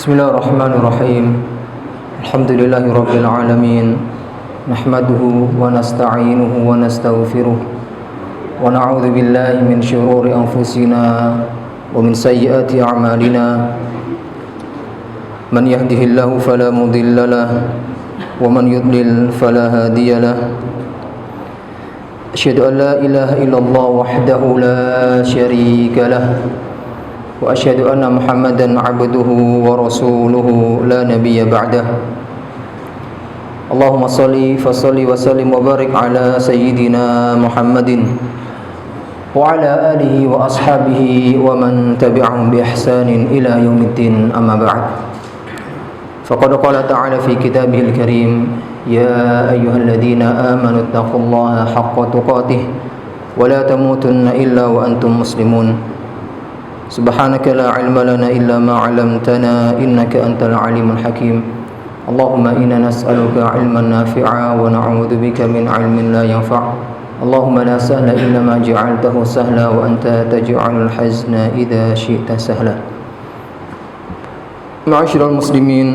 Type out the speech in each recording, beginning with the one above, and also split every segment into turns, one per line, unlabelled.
Bismillahirrahmanirrahim. Alhamdulillahirabbil alamin. Nahmaduhu wa nasta'inuhu wa nastaghfiruh. Wa na'udzu billahi min shururi anfusina wa min sayyiati a'malina. Man yahdihillahu fala mudilla lahu wa man yudlil fala hadiya lahu. Asyhadu an la ilaha illallah wahdahu la syarika lahu. وأشهد أن محمدا عبده ورسوله لا نبي بعده اللهم صل وسلم وبارك على سيدنا محمد وعلى آله وأصحابه ومن تبعهم بإحسان إلى يوم الدين أما بعد فقد قال تعالى في كتابه الكريم يا أيها الذين آمنوا اتقوا الله حق تقاته ولا تموتن إلا وأنتم مسلمون سبحانك لا علم لنا إلا ما علمتنا إنك أنت العليم الحكيم اللهم إنا نسألك علما نافعا ونعوذ بك من علم لا ينفع اللهم لا سهل إلا ما جعلته سهلا وأنت تجعل الحزن إذا شئت سهلا معاشر المسلمين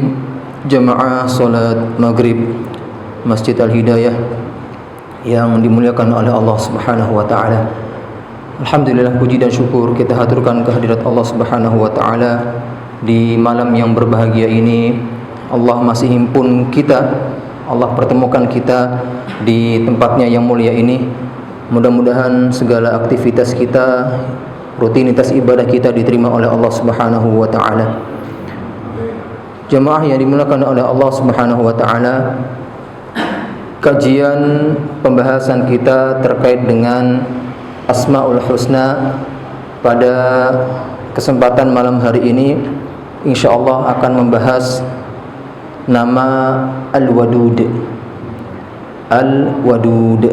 jamaah salat maghrib Masjid Al-Hidayah yang dimuliakan oleh Allah Subhanahu wa taala. Alhamdulillah, puji dan syukur kita haturkan kehadirat Allah Subhanahu wa taala di malam yang berbahagia ini. Allah masih himpun kita, Allah pertemukan kita di tempatnya yang mulia ini. Mudah-mudahan segala aktivitas kita, rutinitas ibadah kita diterima oleh Allah Subhanahu wa taala. Jemaah yang dimuliakan oleh Allah Subhanahu wa taala, kajian pembahasan kita terkait dengan Asmaul Husna pada kesempatan malam hari ini insyaallah akan membahas nama Al-Wadud. Al-Wadud.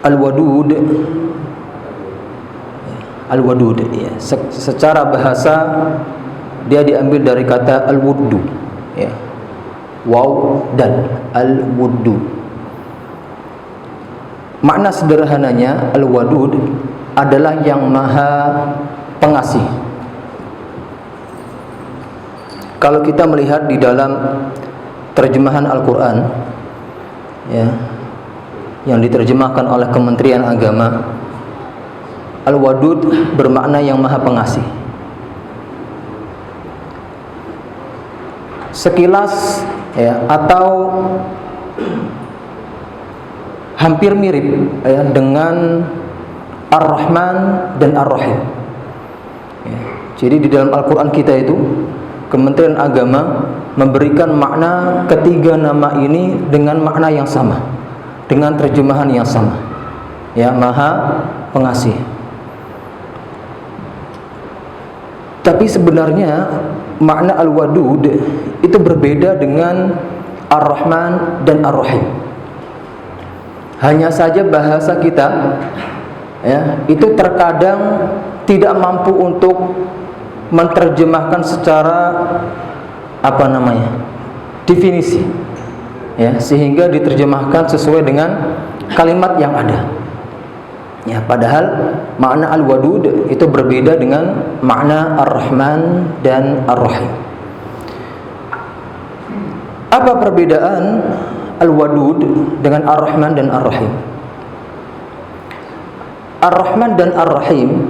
Al-Wadud. Al-Wadud ya. Secara bahasa dia diambil dari kata al-wuddu ya. Waw dan al-wuddu. Makna sederhananya Al-Wadud adalah yang maha pengasih. Kalau kita melihat di dalam terjemahan Al-Quran ya, yang diterjemahkan oleh Kementerian Agama, Al-Wadud bermakna yang maha pengasih. Sekilas ya, atau hampir mirip ya, dengan Ar-Rahman dan Ar-Rahim ya. Jadi di dalam Al-Quran kita itu Kementerian Agama memberikan makna ketiga nama ini dengan makna yang sama, dengan terjemahan yang sama ya, maha pengasih. Tapi sebenarnya makna Al-Wadud itu berbeda dengan Ar-Rahman dan Ar-Rahim. Hanya saja bahasa kita ya, itu terkadang tidak mampu untuk menerjemahkan secara definisi ya, sehingga diterjemahkan sesuai dengan kalimat yang ada ya, padahal makna Al-Wadud itu berbeda dengan makna Ar-Rahman dan Ar-Rahim. Apa perbedaan Al-Wadud dengan Ar-Rahman dan Ar-Rahim? Ar-Rahman dan Ar-Rahim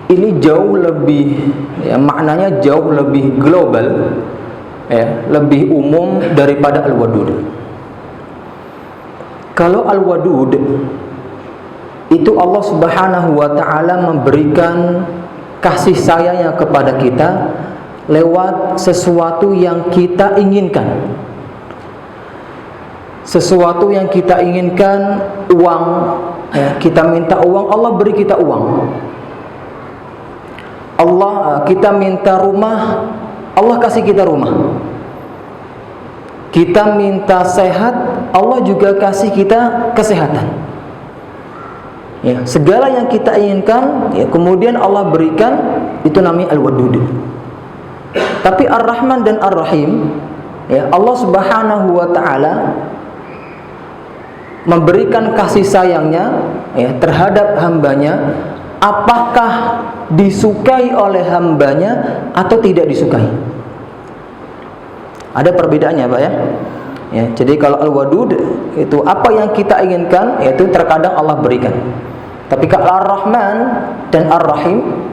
ini jauh lebih ya, maknanya jauh lebih global ya, lebih umum daripada Al-Wadud. Kalau Al-Wadud itu Allah Subhanahu wa taala memberikan kasih sayangnya kepada kita lewat sesuatu yang kita inginkan. Sesuatu yang kita inginkan, uang ya, kita minta uang, Allah beri kita uang. Allah, kita minta rumah, Allah kasih kita rumah. Kita minta sehat, Allah juga kasih kita kesehatan ya, segala yang kita inginkan ya, kemudian Allah berikan, itu namanya Al-Wadud. Tapi Ar-Rahman dan Ar-Rahim ya, Allah Subhanahu wa taala memberikan kasih sayangnya ya, terhadap hambanya apakah disukai oleh hambanya atau tidak disukai. Ada perbedaannya, Pak ya. Ya, jadi kalau Al-Wadud itu apa yang kita inginkan, yaitu terkadang Allah berikan. Tapi kalau Ar-Rahman dan Ar-Rahim,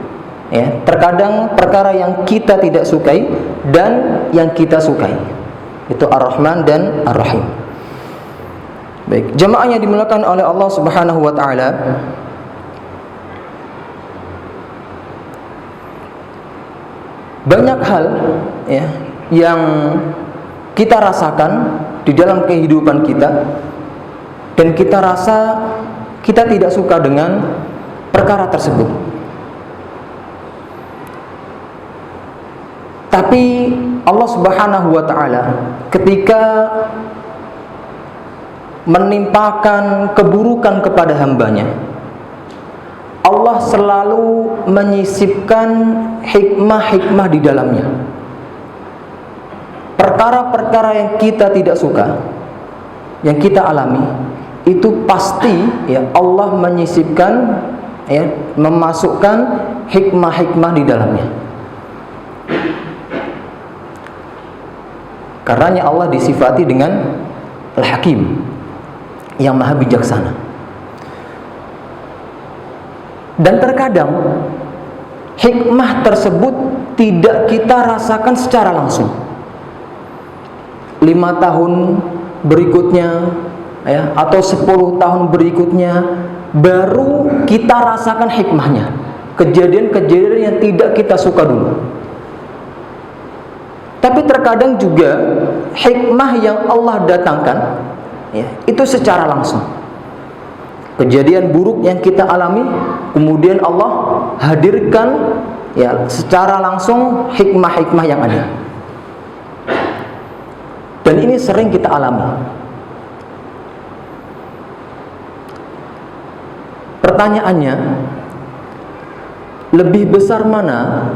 ya, terkadang perkara yang kita tidak sukai dan yang kita sukai. Itu Ar-Rahman dan Ar-Rahim. Baik, jemaah yang dimuliakan oleh Allah Subhanahu wa taala, banyak hal ya yang kita rasakan di dalam kehidupan kita dan kita rasa kita tidak suka dengan perkara tersebut. Tapi Allah Subhanahu wa taala ketika menimpakan keburukan kepada hambanya, Allah selalu menyisipkan hikmah-hikmah di dalamnya. Perkara-perkara yang kita tidak suka, yang kita alami, itu pasti ya Allah menyisipkan, ya, memasukkan hikmah-hikmah di dalamnya. Karenanya Allah disifati dengan Al-Hakim, yang maha bijaksana. Dan terkadang hikmah tersebut tidak kita rasakan secara langsung. 5 tahun berikutnya ya, atau 10 tahun berikutnya baru kita rasakan hikmahnya. Kejadian-kejadian yang tidak kita suka dulu. Tapi terkadang juga hikmah yang Allah datangkan ya, itu secara langsung. Kejadian buruk yang kita alami, kemudian Allah hadirkan ya secara langsung hikmah-hikmah yang ada. Dan ini sering kita alami. Pertanyaannya, lebih besar mana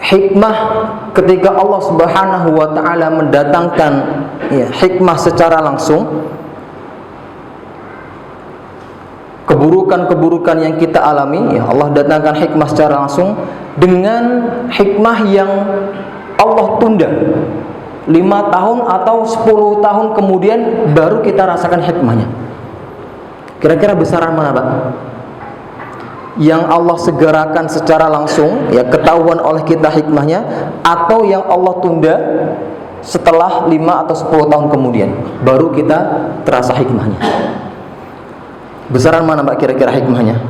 hikmah ketika Allah Subhanahu wa taala mendatangkan ya, hikmah secara langsung, keburukan-keburukan yang kita alami ya Allah datangkan hikmah secara langsung, dengan hikmah yang Allah tunda 5 tahun atau 10 tahun kemudian baru kita rasakan hikmahnya. Kira-kira besaran mana, Pak? Yang Allah segerakan secara langsung ya ketahuan oleh kita hikmahnya, atau yang Allah tunda setelah 5 atau 10 tahun kemudian baru kita terasa hikmahnya? Besaran mana, Mbak, kira-kira hikmahnya?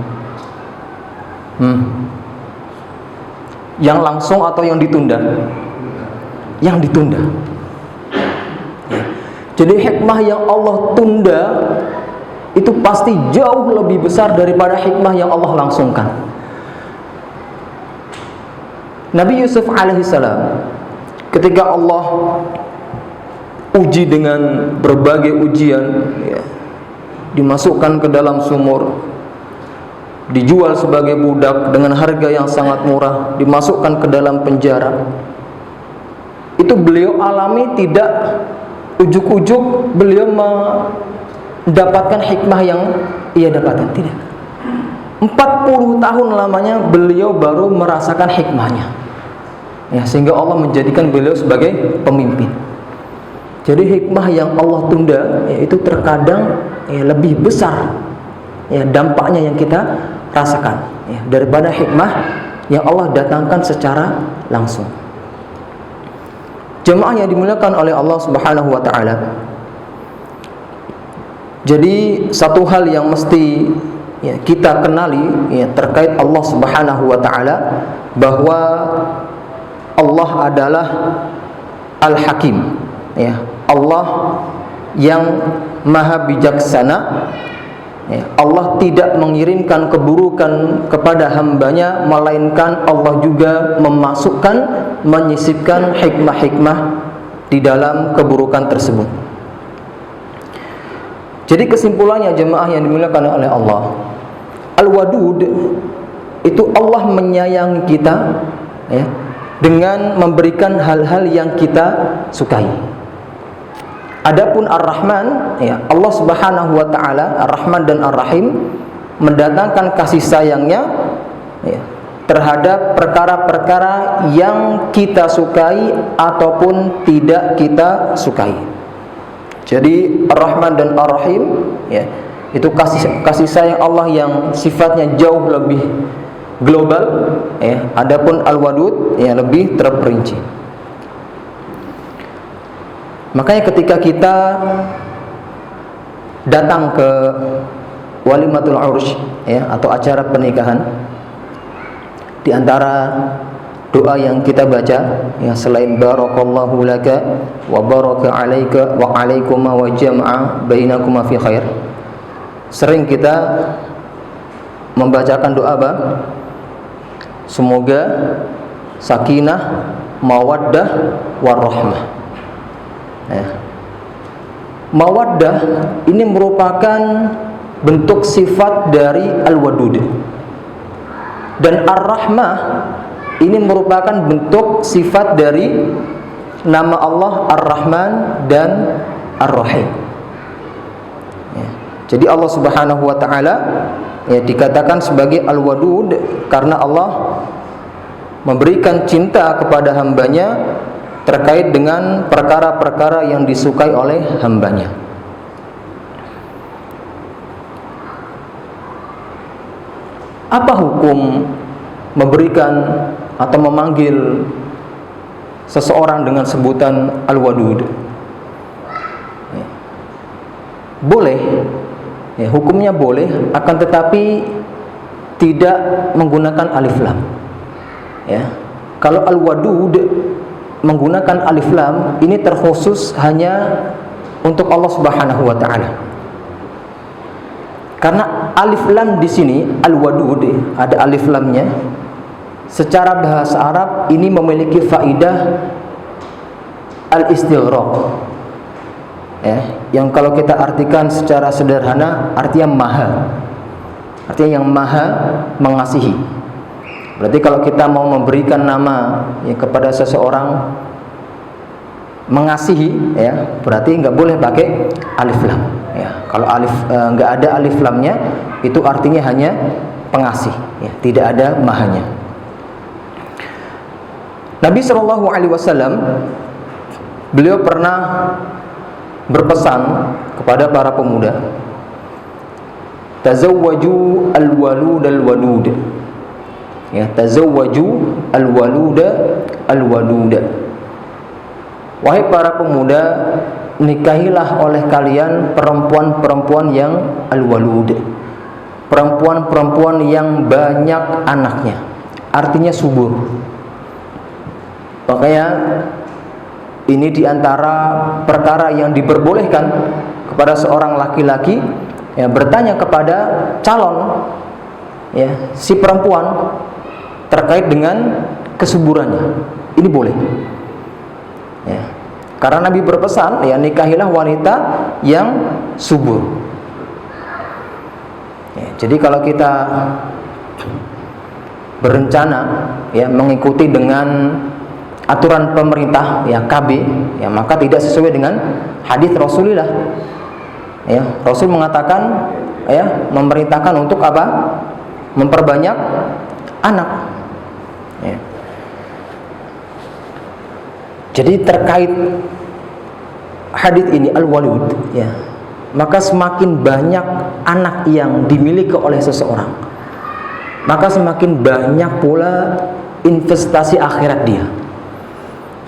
Yang langsung atau yang ditunda? Yang ditunda. Ya. Jadi hikmah yang Allah tunda itu pasti jauh lebih besar daripada hikmah yang Allah langsungkan. Nabi Yusuf alaihissalam ketika Allah uji dengan berbagai ujian ya, dimasukkan ke dalam sumur, dijual sebagai budak dengan harga yang sangat murah, dimasukkan ke dalam penjara. Itu beliau alami tidak ujuk-ujuk beliau mendapatkan hikmah yang ia dapatkan, tidak. 40 tahun lamanya beliau baru merasakan hikmahnya. Ya, sehingga Allah menjadikan beliau sebagai pemimpin. Jadi hikmah yang Allah tunda yaitu terkadang ya, lebih besar ya, dampaknya yang kita rasakan ya, daripada hikmah yang Allah datangkan secara langsung. Jemaah yang dimuliakan oleh Allah Subhanahu wa taala. Jadi satu hal yang mesti ya, kita kenali ya, terkait Allah Subhanahu wa taala, bahwa Allah adalah Al-Hakim ya, Allah yang maha bijaksana ya, Allah tidak mengirimkan keburukan kepada hambanya, melainkan Allah juga memasukkan, menyisipkan hikmah-hikmah di dalam keburukan tersebut. Jadi kesimpulannya jemaah yang dimuliakan oleh Allah, Al-Wadud itu Allah menyayangi kita ya, dengan memberikan hal-hal yang kita sukai. Adapun Ar-Rahman ya, Allah Subhanahu wa taala, Ar-Rahman dan Ar-Rahim mendatangkan kasih sayangnya ya, terhadap perkara-perkara yang kita sukai ataupun tidak kita sukai. Jadi Ar-Rahman dan Ar-Rahim ya, itu kasih sayang Allah yang sifatnya jauh lebih global ya. Adapun Al-Wadud ya lebih terperinci. Makanya ketika kita datang ke walimatul ursh ya, atau acara pernikahan, di antara doa yang kita baca ya, selain barakallahu laka wa baraka alaika wa alaikuma wa jama'a bainakuma fi khair, sering kita membacakan doa apa? Semoga sakinah, mawaddah, warahmah ya. Mawaddah ini merupakan bentuk sifat dari Al-Wadud, dan Ar-Rahmah ini merupakan bentuk sifat dari nama Allah Ar-Rahman dan Ar-Rahim ya. Jadi Allah Subhanahu wa ta'ala ya, dikatakan sebagai Al-Wadud karena Allah memberikan cinta kepada hambanya terkait dengan perkara-perkara yang disukai oleh hambanya. Apa hukum memberikan atau memanggil seseorang dengan sebutan Al-Wadud? Boleh ya, hukumnya boleh, akan tetapi tidak menggunakan alif lam ya. Kalau Al-Wadud menggunakan alif lam, ini terkhusus hanya untuk Allah Subhanahu wa ta'ala. Karena alif lam di sini Al-Wadud ada alif lamnya, secara bahasa Arab ini memiliki faidah al-istighraq ya, yang kalau kita artikan secara sederhana artinya maha, artinya yang maha mengasihi. Berarti kalau kita mau memberikan nama ya, kepada seseorang mengasihi ya, berarti nggak boleh pakai alif lam ya. Kalau nggak ada alif lamnya, itu artinya hanya pengasih ya, tidak ada mahanya. Nabi Shallallahu Alaihi Wasallam beliau pernah berpesan kepada para pemuda, tazawwaju al-walud al-wadud ya, tazawwaju al-walud al-wadud. Wahai para pemuda, nikahilah oleh kalian perempuan-perempuan yang al-walud, perempuan-perempuan yang banyak anaknya, artinya subur. Makanya ini diantara perkara yang diperbolehkan kepada seorang laki-laki ya, bertanya kepada calon ya, si perempuan terkait dengan kesuburannya. Ini boleh ya. Karena Nabi berpesan ya, nikahilah wanita yang subur ya. Jadi kalau kita berencana ya mengikuti dengan aturan pemerintah ya, KB ya, maka tidak sesuai dengan hadis Rasulullah ya. Rasul mengatakan ya, memerintahkan untuk apa? Memperbanyak anak ya. Jadi terkait hadis ini al-walud ya, maka semakin banyak anak yang dimiliki oleh seseorang, maka semakin banyak pula investasi akhirat dia.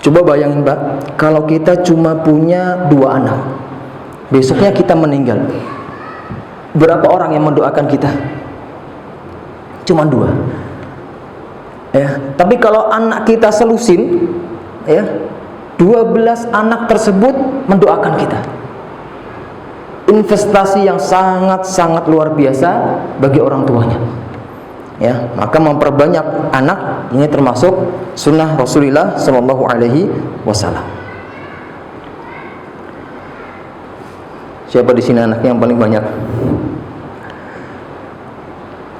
Coba bayangin Mbak, kalau kita cuma punya 2 anak, besoknya kita meninggal, berapa orang yang mendoakan kita? Cuma 2 ya. Tapi kalau anak kita selusin ya, 12 anak tersebut mendoakan kita. Investasi yang sangat-sangat luar biasa bagi orang tuanya ya. Maka memperbanyak anak ini termasuk sunnah Rasulullah Shallallahu Alaihi Wasallam. Siapa di sini anaknya yang paling banyak?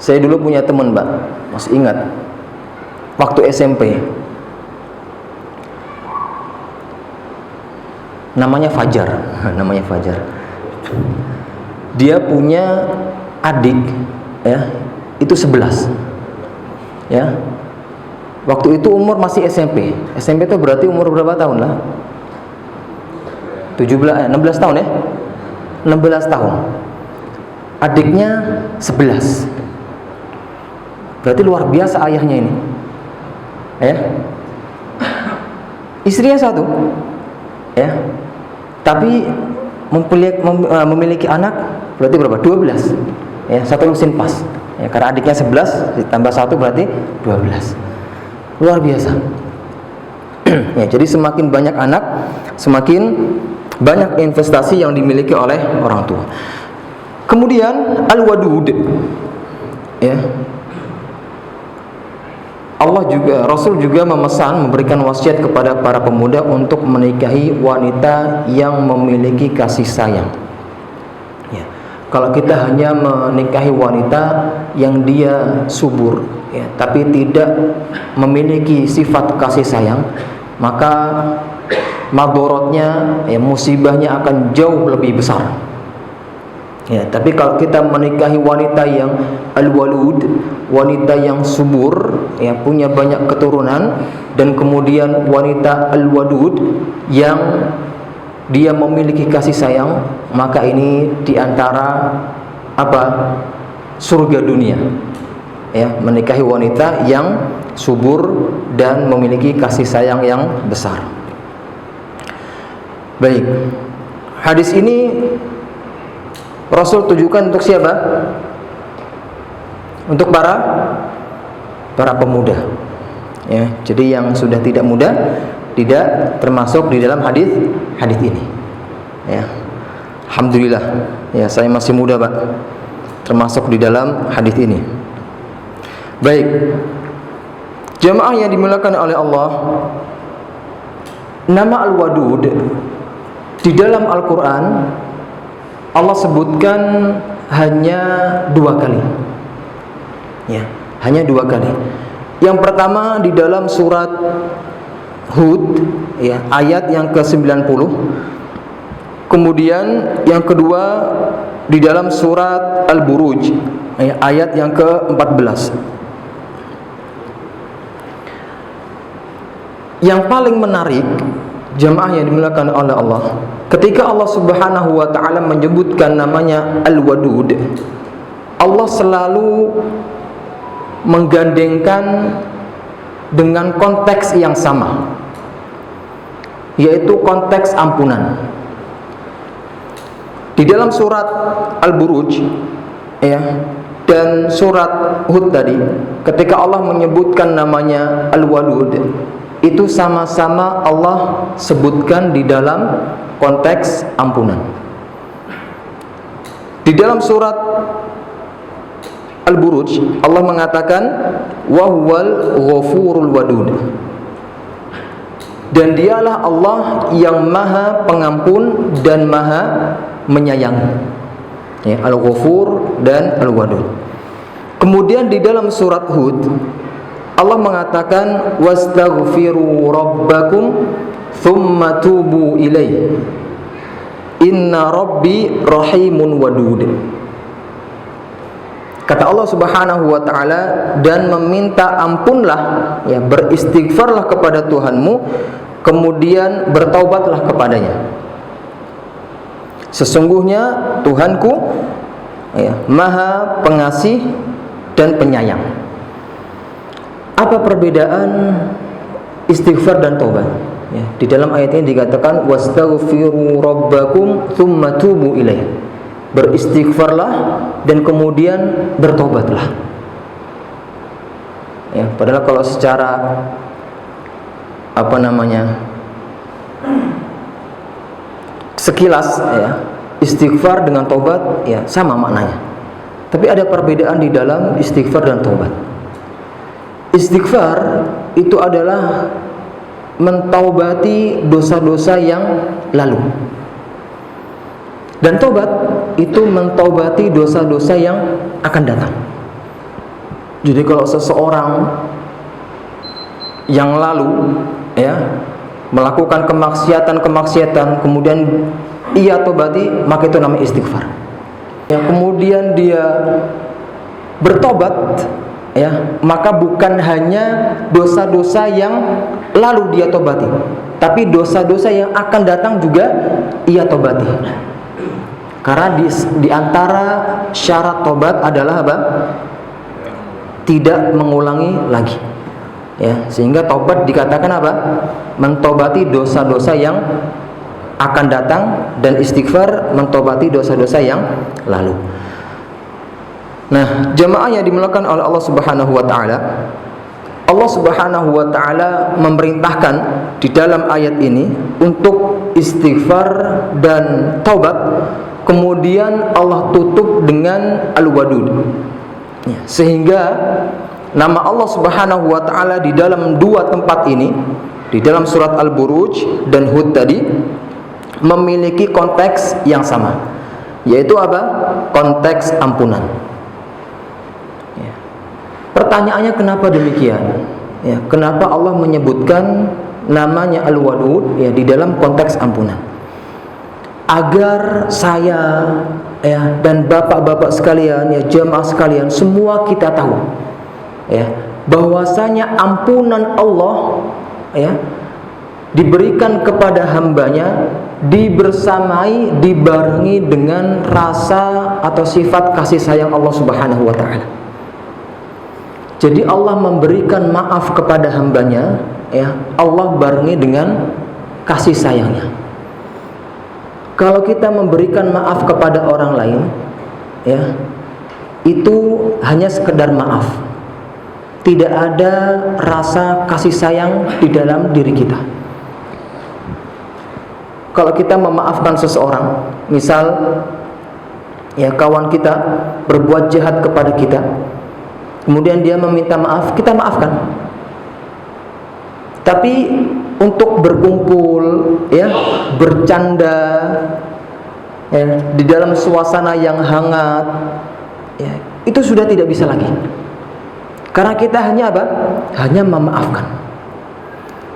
Saya dulu punya teman Mbak, masih ingat waktu SMP, namanya Fajar. Dia punya adik ya, itu 11. Ya. Waktu itu umur masih SMP. SMP itu berarti umur berapa tahun lah? 16 tahun ya? 16 tahun. Adiknya 11. Berarti luar biasa ayahnya ini. Ya. Istrinya 1. Ya. Tapi memiliki anak berarti berapa? 12. Ya, 1 mesin pas. Ya, karena adiknya 11 ditambah 1 berarti 12. Luar biasa. Ya, jadi semakin banyak anak, semakin banyak investasi yang dimiliki oleh orang tua. Kemudian al-wadud. Ya. Rasul juga memesan, memberikan wasiat kepada para pemuda untuk menikahi wanita yang memiliki kasih sayang. Ya. Kalau kita hanya menikahi wanita yang dia subur, ya, tapi tidak memiliki sifat kasih sayang, maka madorotnya, ya, musibahnya akan jauh lebih besar. Ya, tapi kalau kita menikahi wanita yang al-walud, wanita yang subur, ya, punya banyak keturunan, dan kemudian wanita al-wadud yang dia memiliki kasih sayang, maka ini diantara surga dunia. Ya, menikahi wanita yang subur dan memiliki kasih sayang yang besar. Baik, hadis ini Rasul tujukan untuk siapa? Untuk para pemuda. Ya, jadi yang sudah tidak muda tidak termasuk di dalam hadis ini. Ya. Alhamdulillah. Ya, saya masih muda, Pak. Termasuk di dalam hadis ini. Baik. Jamaah yang dimuliakan oleh Allah, nama Al-Wadud di dalam Al-Qur'an Allah sebutkan hanya 2 kali. Ya, hanya 2 kali. Yang pertama di dalam surat Hud, ya, ayat yang ke-90. Kemudian yang kedua di dalam surat Al-Buruj, ya, ayat yang ke-14. Yang paling menarik, jamaah yang dimuliakan oleh Allah, ketika Allah Subhanahu wa taala menyebutkan namanya Al-Wadud, Allah selalu menggandengkan dengan konteks yang sama, yaitu konteks ampunan. Di dalam surat Al-Buruj, ya, dan surat Hud tadi, ketika Allah menyebutkan namanya Al-Wadud, itu sama-sama Allah sebutkan di dalam konteks ampunan. Di dalam surat Al-Buruj Allah mengatakan wa huwal ghafurul wadud, dan dialah Allah yang maha pengampun dan maha menyayangi. Ya, Al-Ghafur dan Al-Wadud. Kemudian di dalam surat Hud Allah mengatakan wastaghfiru rabbakum thumma tubu ilaihi inna rabbi rahimun wadud. Kata Allah Subhanahu wa taala, dan meminta ampunlah, ya, beristighfarlah kepada Tuhanmu, kemudian bertaubatlah kepadanya. Sesungguhnya Tuhanku, ya, maha pengasih dan penyayang. Apa perbedaan istighfar dan taubat? Ya, di dalam ayat ini dikatakan wastaghfiru rabbakum tsumma tubu ilaihi. Beristighfarlah dan kemudian bertobatlah. Ya, padahal kalau secara sekilas, ya, istighfar dengan taubat, ya, sama maknanya. Tapi ada perbedaan di dalam istighfar dan taubat. Istighfar itu adalah mentaubati dosa-dosa yang lalu, dan taubat itu mentaubati dosa-dosa yang akan datang. Jadi kalau seseorang yang lalu, ya, melakukan kemaksiatan, kemudian ia taubati, maka itu namanya istighfar. Ya, kemudian dia bertobat, ya, maka bukan hanya dosa-dosa yang lalu dia tobati, tapi dosa-dosa yang akan datang juga ia tobati. Karena di antara syarat tobat adalah apa? Tidak mengulangi lagi. Ya, sehingga tobat dikatakan apa? Mentobati dosa-dosa yang akan datang, dan istighfar mentobati dosa-dosa yang lalu. Nah, jemaah yang dimuliakan oleh Allah Subhanahu wa taala, Allah Subhanahu wa taala memerintahkan di dalam ayat ini untuk istighfar dan taubat. Kemudian Allah tutup dengan Al-Wadud. Ya, sehingga nama Allah Subhanahu wa taala di dalam dua tempat ini, di dalam surat Al-Buruj dan Hud tadi, memiliki konteks yang sama, yaitu apa? Konteks ampunan. Ya. Pertanyaannya, kenapa demikian? Ya, kenapa Allah menyebutkan namanya Al-Wadud, ya, di dalam konteks ampunan? Agar saya, ya, dan bapak-bapak sekalian, ya, jemaah sekalian, semua kita tahu, ya, bahwasanya ampunan Allah, ya, diberikan kepada hambanya, dibersamai, dibarengi dengan rasa atau sifat kasih sayang Allah Subhanahu wa taala. Jadi Allah memberikan maaf kepada hambanya, ya, Allah barengi dengan kasih sayangnya. Kalau kita memberikan maaf kepada orang lain, ya, itu hanya sekedar maaf. Tidak ada rasa kasih sayang di dalam diri kita. Kalau kita memaafkan seseorang, misal, ya, kawan kita berbuat jahat kepada kita, kemudian dia meminta maaf, kita maafkan. Tapi untuk berkumpul, ya, bercanda, ya, di dalam suasana yang hangat, ya, itu sudah tidak bisa lagi. Karena kita hanya apa? Hanya memaafkan.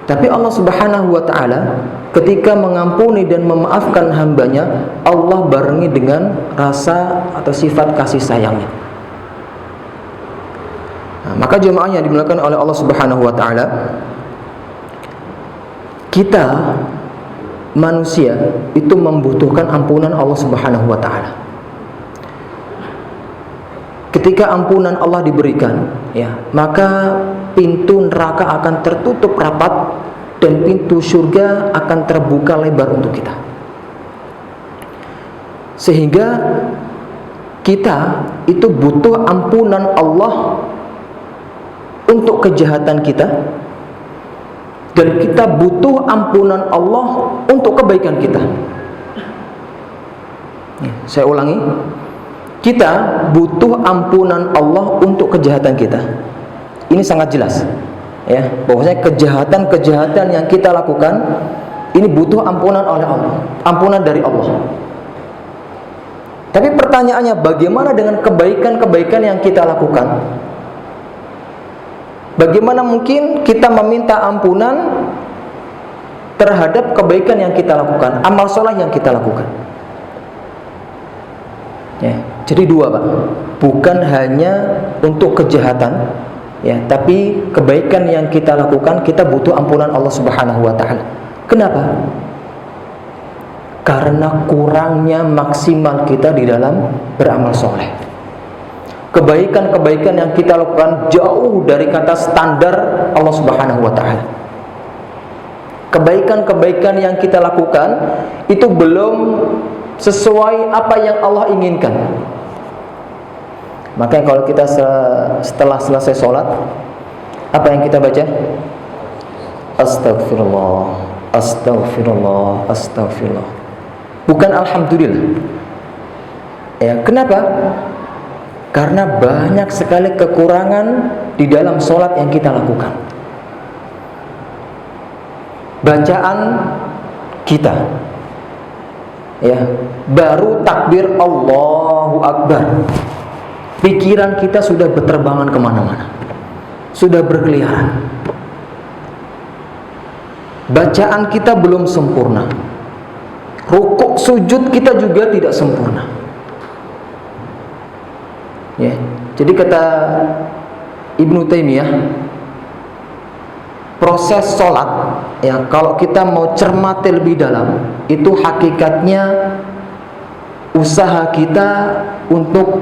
Tapi Allah Subhanahu wa taala ketika mengampuni dan memaafkan hambanya, Allah barengi dengan rasa atau sifat kasih sayangnya. Nah, maka jemaah yang dimuliakan oleh Allah Subhanahu wa taala, kita manusia itu membutuhkan ampunan Allah Subhanahu wa taala. Ketika ampunan Allah diberikan, ya, maka pintu neraka akan tertutup rapat dan pintu surga akan terbuka lebar untuk kita. Sehingga kita itu butuh ampunan Allah untuk kejahatan kita, dan kita butuh ampunan Allah untuk kebaikan kita. Saya ulangi, kita butuh ampunan Allah untuk kejahatan kita. Ini sangat jelas, ya, bahwasanya kejahatan-kejahatan yang kita lakukan ini butuh ampunan oleh Allah, ampunan dari Allah. Tapi pertanyaannya, bagaimana dengan kebaikan-kebaikan yang kita lakukan? Bagaimana mungkin kita meminta ampunan terhadap kebaikan yang kita lakukan, amal soleh yang kita lakukan? Ya, jadi dua, Pak. Bukan hanya untuk kejahatan, ya, tapi kebaikan yang kita lakukan kita butuh ampunan Allah Subhanahu wa taala. Kenapa? Karena kurangnya maksimal kita di dalam beramal soleh. Kebaikan-kebaikan yang kita lakukan jauh dari kata standar Allah Subhanahu wa taala. Kebaikan-kebaikan yang kita lakukan itu belum sesuai apa yang Allah inginkan. Maka kalau kita setelah selesai sholat, apa yang kita baca? Astagfirullah, astagfirullah, astagfirullah. Bukan alhamdulillah. Ya, kenapa? Karena banyak sekali kekurangan di dalam sholat yang kita lakukan. Bacaan kita, ya, baru takbir Allahu Akbar, pikiran kita sudah berterbangan kemana-mana, sudah berkeliaran. Bacaan kita belum sempurna, rukuk sujud kita juga tidak sempurna. Ya. Jadi kata Ibnu Taimiyah, proses sholat ya, kalau kita mau cermati lebih dalam, itu hakikatnya usaha kita untuk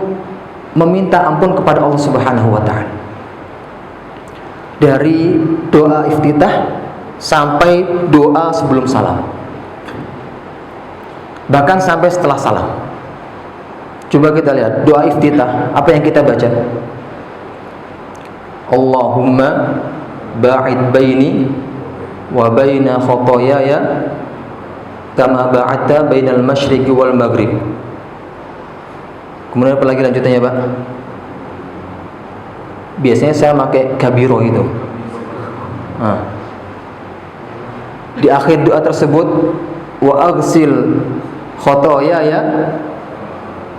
meminta ampun kepada Allah Subhanahu wa taala. Dari doa iftitah sampai doa sebelum salam, bahkan sampai setelah salam. Coba kita lihat doa iftitah, apa yang kita baca? Allahumma ba'id baini wa baina khotoyaya kama ba'adta bainal masyriqi wal maghrib. Kemudian apa lagi lanjutannya, Pak? Biasanya saya pakai kabiro itu. Di akhir doa tersebut, wa aghsil khotoyaya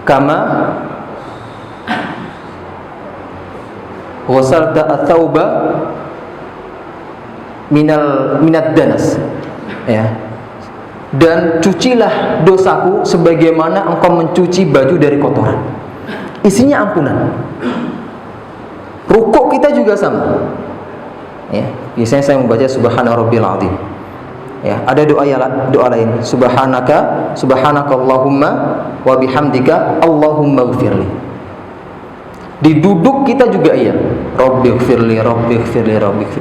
kama wasalta at-tauba minad danas, ya. Dan cucilah dosaku sebagaimana engkau mencuci baju dari kotoran. Isinya ampunan. Rukuk kita juga sama, ya. Biasanya saya membaca subhana rabbil azim, ya. Ada doa lain, subhanakallahumma wa bihamdika allahumma ighfirli. Di duduk kita juga iya, rabbighfirli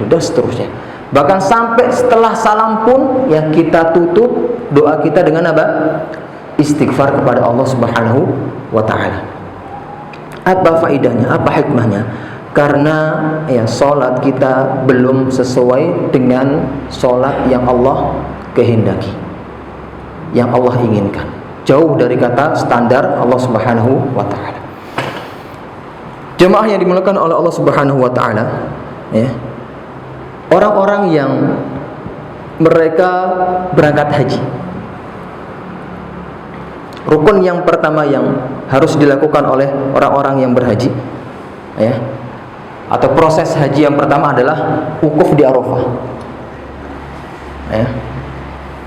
dan seterusnya. Bahkan sampai setelah salam pun ya kita tutup doa kita dengan apa? Istighfar kepada Allah Subhanahu wa taala. Apa faedahnya? Apa hikmahnya? Karena ya salat kita belum sesuai dengan salat yang Allah kehendaki, yang Allah inginkan. Jauh dari kata standar Allah Subhanahu wa taala. Jemaah yang dimuliakan oleh Allah Subhanahu wa taala, ya. Orang-orang yang mereka berangkat haji, rukun yang pertama yang harus dilakukan oleh orang-orang yang berhaji, ya, atau proses haji yang pertama adalah wukuf di Arafah, ya.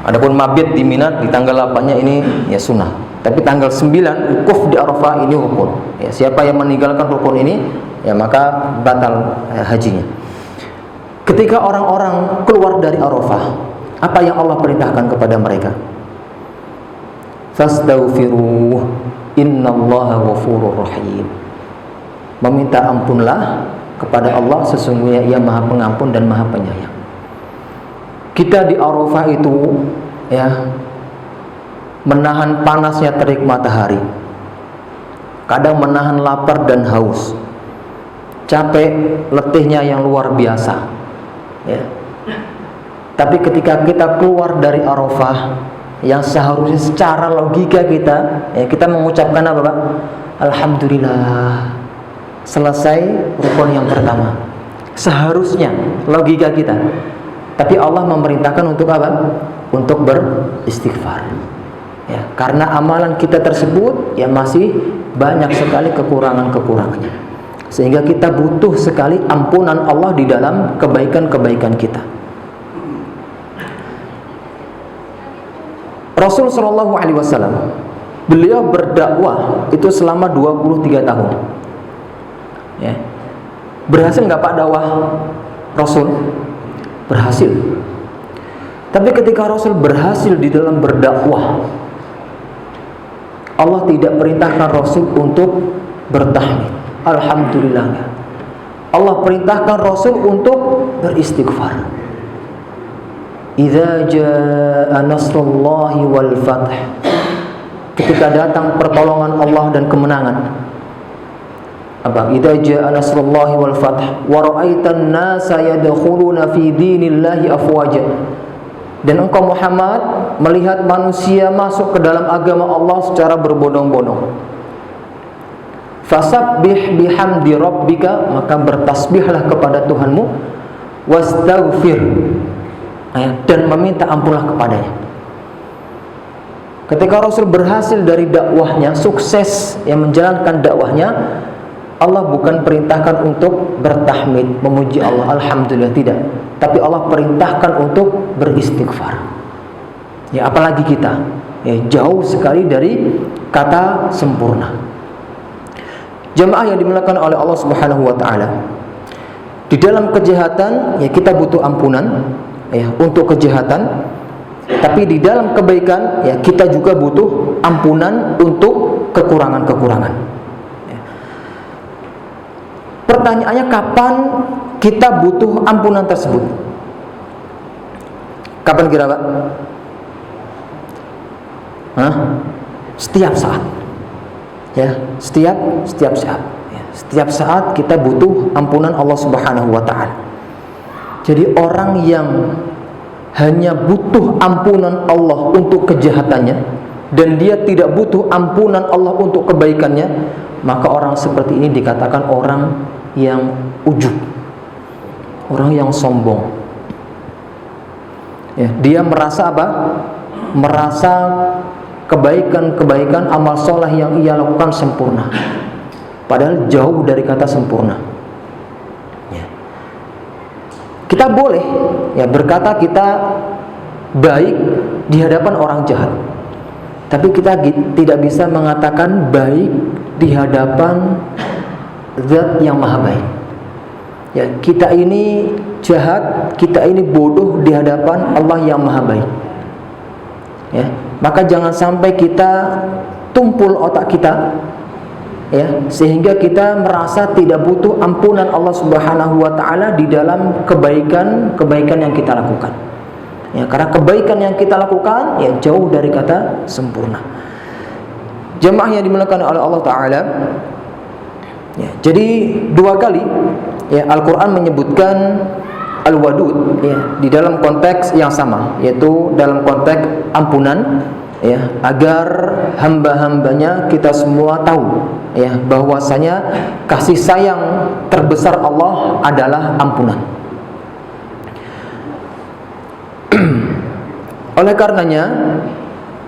Adapun mabit di Mina di tanggal 8-nya ini ya sunnah, tapi tanggal 9 wukuf di Arafah ini rukun, ya. Siapa yang meninggalkan rukun ini ya maka batal hajinya. Ketika orang-orang keluar dari Arafah, apa yang Allah perintahkan kepada mereka? Fastaghfiruh innallaha ghafurur rahim. Meminta ampunlah kepada Allah, sesungguhnya Ia Maha Pengampun dan Maha Penyayang. Kita di Arafah itu ya menahan panasnya terik matahari, kadang menahan lapar dan haus, capek letihnya yang luar biasa, ya. Tapi ketika kita keluar dari Arafah, yang seharusnya secara logika kita, ya, kita mengucapkan apa, Pak? Alhamdulillah, selesai rukun yang pertama. Seharusnya logika kita. Tapi Allah memerintahkan untuk apa? Untuk beristighfar, ya, karena amalan kita tersebut ya masih banyak sekali kekurangan-kekurangannya, sehingga kita butuh sekali ampunan Allah di dalam kebaikan-kebaikan kita. Rasul Shallallahu Alaihi Wasallam, beliau berdakwah itu selama 23 tahun, ya. Berhasil nggak Pak dakwah Rasul? Berhasil. Tapi ketika Rasul berhasil di dalam berdakwah, Allah tidak perintahkan Rasul untuk bertahmid, alhamdulillah. Allah perintahkan Rasul untuk beristighfar. Idza jaa nasrullahi wal fath. Ketika datang pertolongan Allah dan kemenangan. Apa? Idza jaa nasrullahi wal fath wa ra'aitan nasa yadkhuluna fi dinillahi afwaja. Dan engkau Muhammad melihat manusia masuk ke dalam agama Allah secara berbondong-bondong. Fasabbih bihamdi rabbika, maka bertasbihlah kepada Tuhanmu, wastaghfir, dan meminta ampunlah kepadanya. Ketika Rasul berhasil dari dakwahnya, sukses yang menjalankan dakwahnya, Allah bukan perintahkan untuk bertahmid, memuji Allah, alhamdulillah, tidak. Tapi Allah perintahkan untuk beristighfar. Ya, apalagi kita, ya, jauh sekali dari kata sempurna. Jamaah yang dimuliakan oleh Allah Subhanahu wa taala, di dalam kejahatan ya kita butuh ampunan ya untuk kejahatan, tapi di dalam kebaikan ya kita juga butuh ampunan untuk kekurangan-kekurangan. Ya. Pertanyaannya, kapan kita butuh ampunan tersebut? Kapan kira Pak? Setiap saat. Ya, setiap saat. Ya, setiap saat kita butuh ampunan Allah Subhanahu wa taala. Jadi orang yang hanya butuh ampunan Allah untuk kejahatannya dan dia tidak butuh ampunan Allah untuk kebaikannya, maka orang seperti ini dikatakan orang yang ujub, orang yang sombong. Ya, dia merasa apa? Merasa kebaikan-kebaikan amal soleh yang ia lakukan sempurna, padahal jauh dari kata sempurna. Ya. Kita boleh ya berkata kita baik di hadapan orang jahat, tapi kita tidak bisa mengatakan baik di hadapan Zat yang maha baik. Ya, kita ini jahat, kita ini bodoh di hadapan Allah yang maha baik. Ya, maka jangan sampai kita tumpul otak kita ya sehingga kita merasa tidak butuh ampunan Allah Subhanahu wa taala di dalam kebaikan yang kita lakukan. Ya, karena kebaikan yang kita lakukan ya jauh dari kata sempurna. Jemaah yang dimuliakan oleh Allah taala, ya, jadi dua kali ya Al-Qur'an menyebutkan Al-Wadud ya di dalam konteks yang sama, yaitu dalam konteks ampunan ya, agar hamba-hambanya kita semua tahu ya bahwasanya kasih sayang terbesar Allah adalah ampunan. Oleh karenanya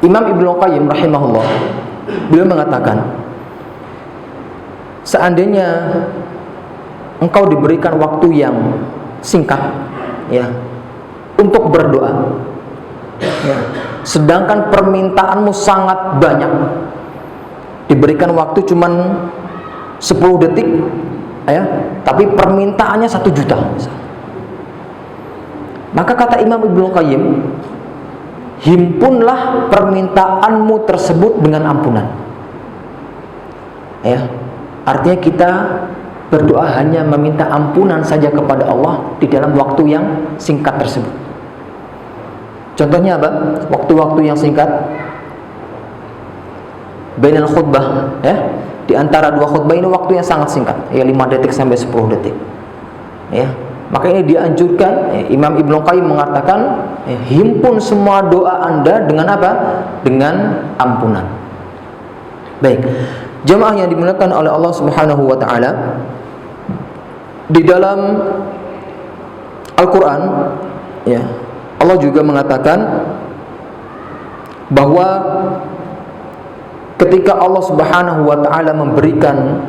Imam Ibnu Qayyim rahimahullah beliau mengatakan, seandainya engkau diberikan waktu yang singkat ya untuk berdoa ya, sedangkan permintaanmu sangat banyak, diberikan waktu cuman 10 detik ya, tapi permintaannya 1 juta misalnya. Maka kata Imam Ibnu Qayyim, himpunlah permintaanmu tersebut dengan ampunan ya. Artinya kita berdoa hanya meminta ampunan saja kepada Allah di dalam waktu yang singkat tersebut. Contohnya apa? Waktu-waktu yang singkat bainal khutbah ya. Di antara dua khutbah ini waktunya sangat singkat, ya 5 detik sampai 10 detik. Ya. Maka ini dianjurkan ya, Imam Ibnu Qayyim mengatakan ya, himpun semua doa Anda dengan apa? Dengan ampunan. Baik. Jemaah yang dimuliakan oleh Allah Subhanahu wa taala, di dalam Al-Quran ya, Allah juga mengatakan bahwa ketika Allah Subhanahu wa ta'ala memberikan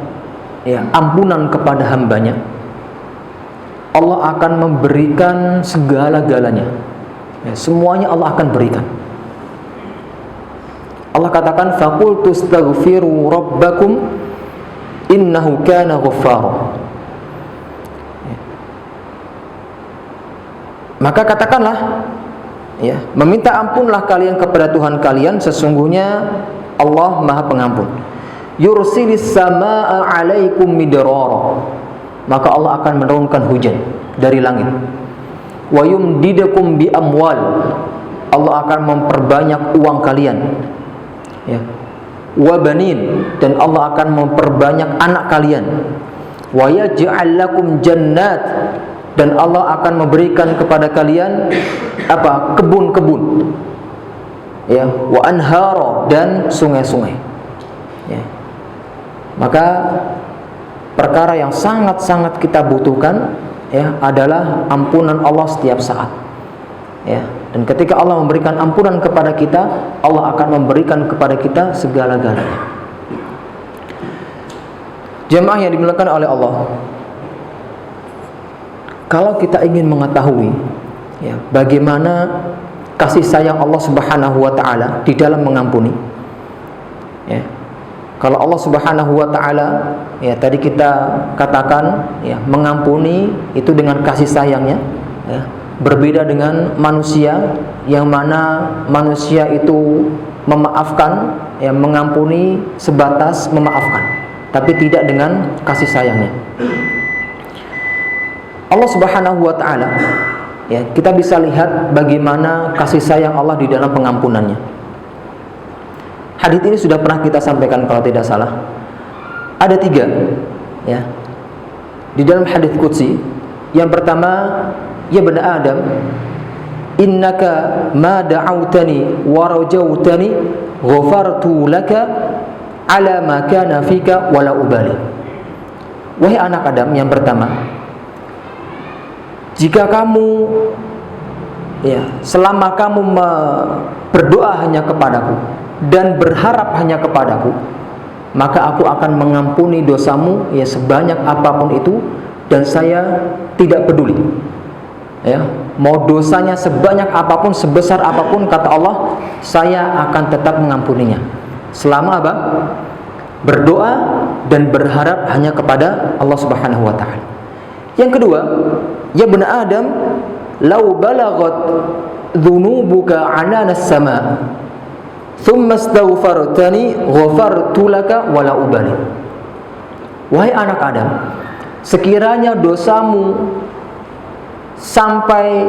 ya, ampunan kepada hambanya, Allah akan memberikan segala-galanya ya, semuanya Allah akan berikan. Allah katakan, faqultu astaghfiru rabbakum innahu kana ghaffara. Maka katakanlah ya, meminta ampunlah kalian kepada Tuhan kalian, sesungguhnya Allah Maha Pengampun. Yursilis samaa 'alaikum midrara. Maka Allah akan menurunkan hujan dari langit. Wa yumdidukum bi amwal. Allah akan memperbanyak uang kalian. Ya. Wa banin, dan Allah akan memperbanyak anak kalian. Wa yaj'al lakum jannat, dan Allah akan memberikan kepada kalian apa? Kebun-kebun. Ya, wa anhara, dan sungai-sungai. Ya. Maka perkara yang sangat-sangat kita butuhkan ya adalah ampunan Allah setiap saat. Ya, dan ketika Allah memberikan ampunan kepada kita, Allah akan memberikan kepada kita segala-galanya. Jemaah yang dimuliakan oleh Allah, kalau kita ingin mengetahui ya, bagaimana kasih sayang Allah Subhanahu wa ta'ala di dalam mengampuni ya, Kalau Allah Subhanahu wa taala, ya tadi kita katakan, ya mengampuni itu dengan kasih sayangnya, ya. Berbeda dengan manusia, yang mana manusia itu memaafkan, ya mengampuni sebatas memaafkan, tapi tidak dengan kasih sayangnya. Allah Subhanahu wa taala, ya kita bisa lihat bagaimana kasih sayang Allah di dalam pengampunannya. Hadits ini sudah pernah kita sampaikan kalau tidak salah. Ada 3, ya. Di dalam hadits qudsi, yang pertama, ya bani Adam, innaka ma da'autani wa rajautani ghafartu laka ala ma kana fika wala ubali. Wahai anak Adam, yang pertama, jika kamu, ya, selama kamu berdoa hanya kepadaku dan berharap hanya kepadaku, maka aku akan mengampuni dosamu, ya sebanyak apapun itu, dan saya tidak peduli, ya mau dosanya sebanyak apapun, sebesar apapun, kata Allah, saya akan tetap mengampuninya selama apa? Berdoa dan berharap hanya kepada Allah Subhanahu wa taala. Yang kedua, ya bani Adam, lau balaghat dzunubuka ananas sama thumma astaghfartani ghafartu laka wala ubali. Wahai anak Adam, sekiranya dosamu sampai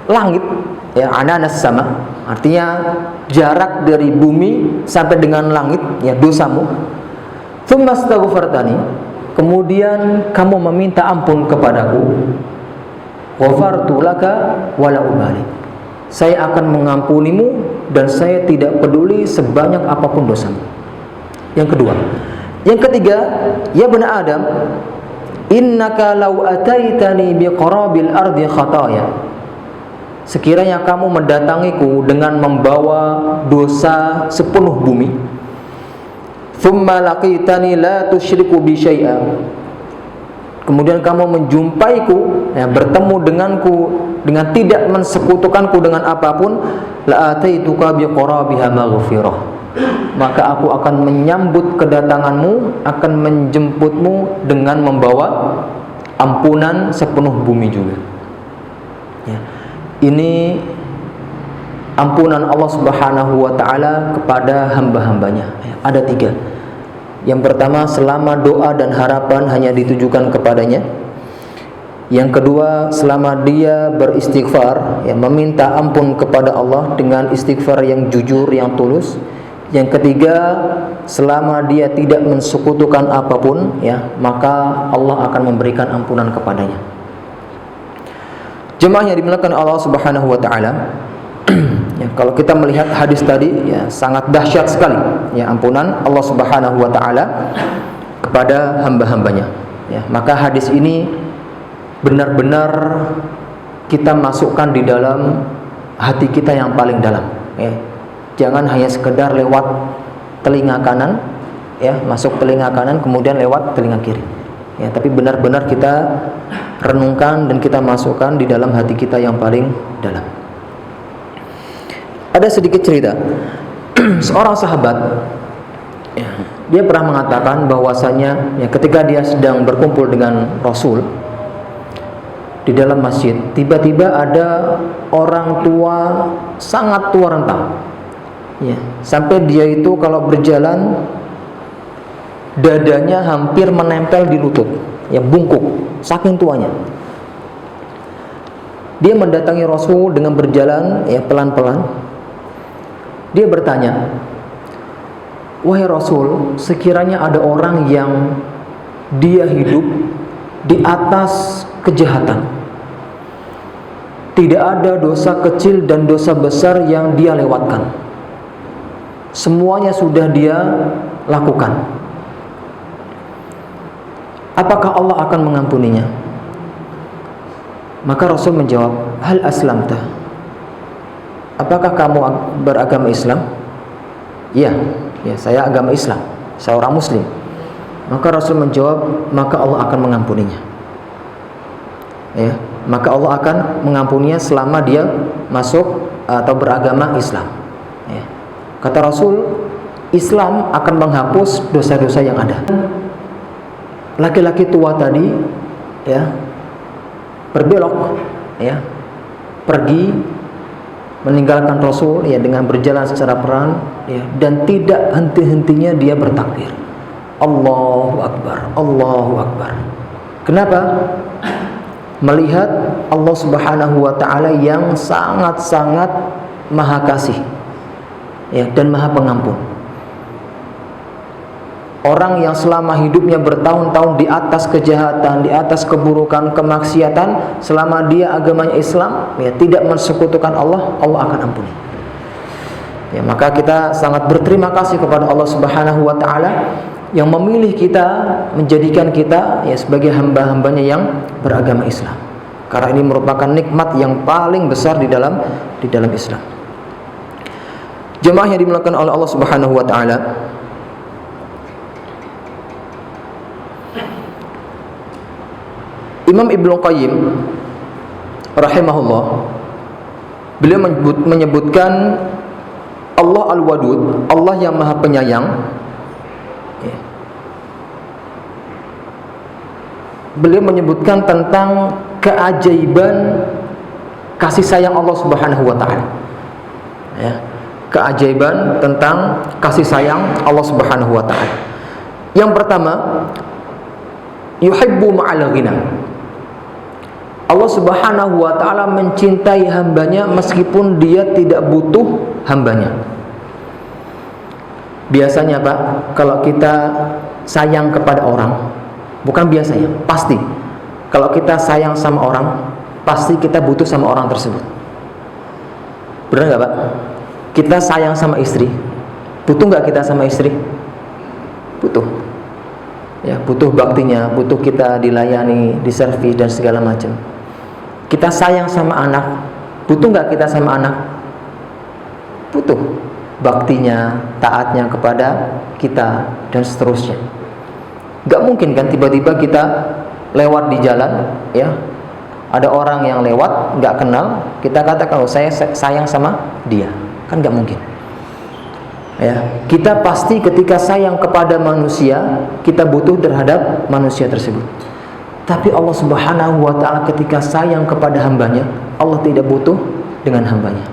langit, ya ananas sama, artinya jarak dari bumi sampai dengan langit, ya dosamu. Thumma astaghfartani, kemudian kamu meminta ampun kepadaku, ghafartu laka wala ubali, saya akan mengampunimu dan saya tidak peduli sebanyak apapun dosamu. Yang kedua. Yang ketiga, ya bani Adam, innaka law ataitani biqarabil ardi khataya, sekiranya kamu mendatangiku dengan membawa dosa sepenuh bumi, thumma laqitani la tusyriku bi syai'a, kemudian kamu menjumpaiku, ya, bertemu denganku dengan tidak mensekutukanku dengan apapun, la ataituka biqarabiha maghfirah, maka aku akan menyambut kedatanganmu, akan menjemputmu dengan membawa ampunan sepenuh bumi juga, ya. Ini ampunan Allah Subhanahu wa ta'ala kepada hamba-hambanya, ya. Ada 3. Yang pertama, selama doa dan harapan hanya ditujukan kepadanya. Yang kedua, selama dia beristighfar, ya, meminta ampun kepada Allah dengan istighfar yang jujur, yang tulus. Yang ketiga, selama dia tidak mensekutukan apapun, ya, maka Allah akan memberikan ampunan kepadanya. Jemaah yang dimuliakan Allah Subhanahu wa taala, ya, kalau kita melihat hadis tadi, ya sangat dahsyat sekali, ya ampunan Allah Subhanahu wa taala kepada hamba-hambanya, ya. Maka hadis ini benar-benar kita masukkan di dalam hati kita yang paling dalam, ya. Jangan hanya sekedar lewat telinga kanan, ya, masuk telinga kanan kemudian lewat telinga kiri, ya, tapi benar-benar kita renungkan dan kita masukkan di dalam hati kita yang paling dalam. Ada sedikit cerita. Seorang sahabat, ya, dia pernah mengatakan bahwasanya, ya, ketika dia sedang berkumpul dengan Rasul di dalam masjid, tiba-tiba ada orang tua, sangat tua renta, ya, sampai dia itu kalau berjalan dadanya hampir menempel di lutut, ya, bungkuk, saking tuanya. Dia mendatangi Rasul dengan berjalan, ya, pelan-pelan. Dia bertanya, wahai Rasul, sekiranya ada orang yang dia hidup di atas kejahatan, tidak ada dosa kecil dan dosa besar yang dia lewatkan, semuanya sudah dia lakukan, apakah Allah akan mengampuninya? Maka Rasul menjawab, hal aslamta, apakah kamu beragama Islam? Ya, saya agama Islam, saya orang Muslim. Maka Rasul menjawab, maka Allah akan mengampuninya, ya, maka Allah akan mengampuninya selama dia masuk atau beragama Islam, ya. Kata Rasul, Islam akan menghapus dosa-dosa yang ada. Laki-laki tua tadi ya berbelok ya, pergi meninggalkan Rasul ya dengan berjalan secara pelan ya, dan tidak henti-hentinya dia bertakbir. Allahu Akbar, Allahu Akbar. Kenapa? Melihat Allah Subhanahu wa taala yang sangat-sangat Maha Kasih ya, dan Maha Pengampun. Orang yang selama hidupnya bertahun-tahun di atas kejahatan, di atas keburukan, kemaksiatan, selama dia agamanya Islam ya, tidak mensekutukan Allah, Allah akan ampuni. Ya, maka kita sangat berterima kasih kepada Allah Subhanahu wa taala yang memilih kita, menjadikan kita ya sebagai hamba-hambanya yang beragama Islam. Karena ini merupakan nikmat yang paling besar di dalam Islam. Jemaah yang dimuliakan oleh Allah Subhanahu wa taala, Imam Ibnu Qayyim rahimahullah, beliau menyebutkan Allah Al-Wadud, Allah yang Maha Penyayang. Beliau menyebutkan tentang keajaiban kasih sayang Allah Subhanahu wa taala. Ya, keajaiban tentang kasih sayang Allah Subhanahu wa taala. Yang pertama, yuhibbu ma'al ghina. Allah Subhanahu wa taala mencintai hambanya meskipun dia tidak butuh hambanya. Biasanya Pak, kalau kita sayang kepada orang, bukan biasanya, pasti kalau kita sayang sama orang, pasti kita butuh sama orang tersebut. Benar gak Pak? Kita sayang sama istri, butuh gak kita sama istri? Butuh ya, butuh baktinya, butuh kita dilayani, diservis dan segala macam. Kita sayang sama anak, butuh gak kita sama anak? Butuh baktinya, taatnya kepada kita dan seterusnya. Gak mungkin kan tiba-tiba kita lewat di jalan ya, ada orang yang lewat gak kenal, kita katakan, oh saya sayang sama dia, kan gak mungkin ya. Kita pasti ketika sayang kepada manusia, kita butuh terhadap manusia tersebut. Tapi Allah Subhanahu wa ta'ala ketika sayang kepada hambanya, Allah tidak butuh dengan hambanya.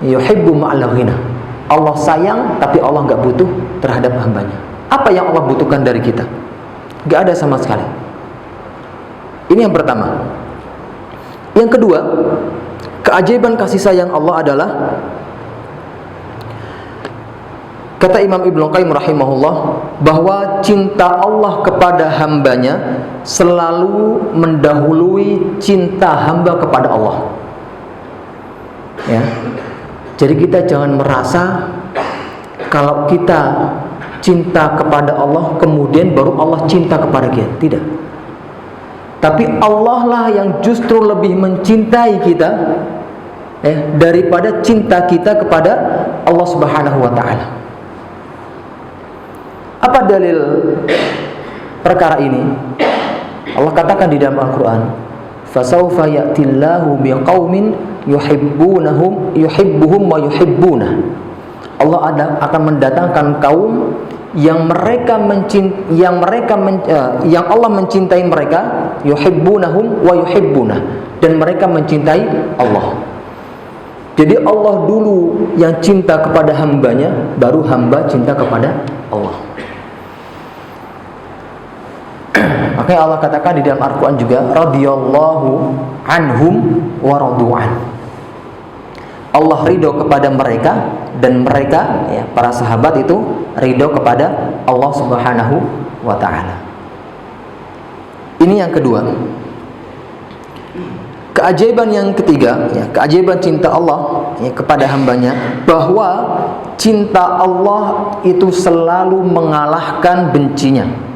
Yuhibbu ma'al ghina. Allah sayang tapi Allah gak butuh terhadap hambanya. Apa yang Allah butuhkan dari kita? Gak ada sama sekali. Ini yang pertama. Yang kedua, keajaiban kasih sayang Allah adalah, kata Imam Ibnu Qayyim rahimahullah, bahwa cinta Allah kepada hambanya selalu mendahului cinta hamba kepada Allah ya. Jadi kita jangan merasa kalau kita cinta kepada Allah kemudian baru Allah cinta kepada kita. Tidak. Tapi Allah lah yang justru lebih mencintai kita daripada cinta kita kepada Allah Subhanahu wa ta'ala. Apa dalil perkara ini? Allah katakan di dalam Al-Quran, fasawfa ya'tillahu biqaumin yuhibbuhum wa yuhibbunah. Allah akan mendatangkan kaum yang Allah mencintai mereka, yuhibbunahum wa yuhibbunah, dan mereka mencintai Allah. Jadi Allah dulu yang cinta kepada hambanya, baru hamba cinta kepada Allah. Makanya Allah katakan di dalam Al-Quran juga, radhiyallahu anhum wa radu'an. Allah ridho kepada mereka dan mereka ya, para sahabat itu ridho kepada Allah Subhanahu wa ta'ala. Ini yang kedua. Keajaiban yang ketiga ya, keajaiban cinta Allah ya, kepada hambanya, bahwa cinta Allah itu selalu mengalahkan bencinya.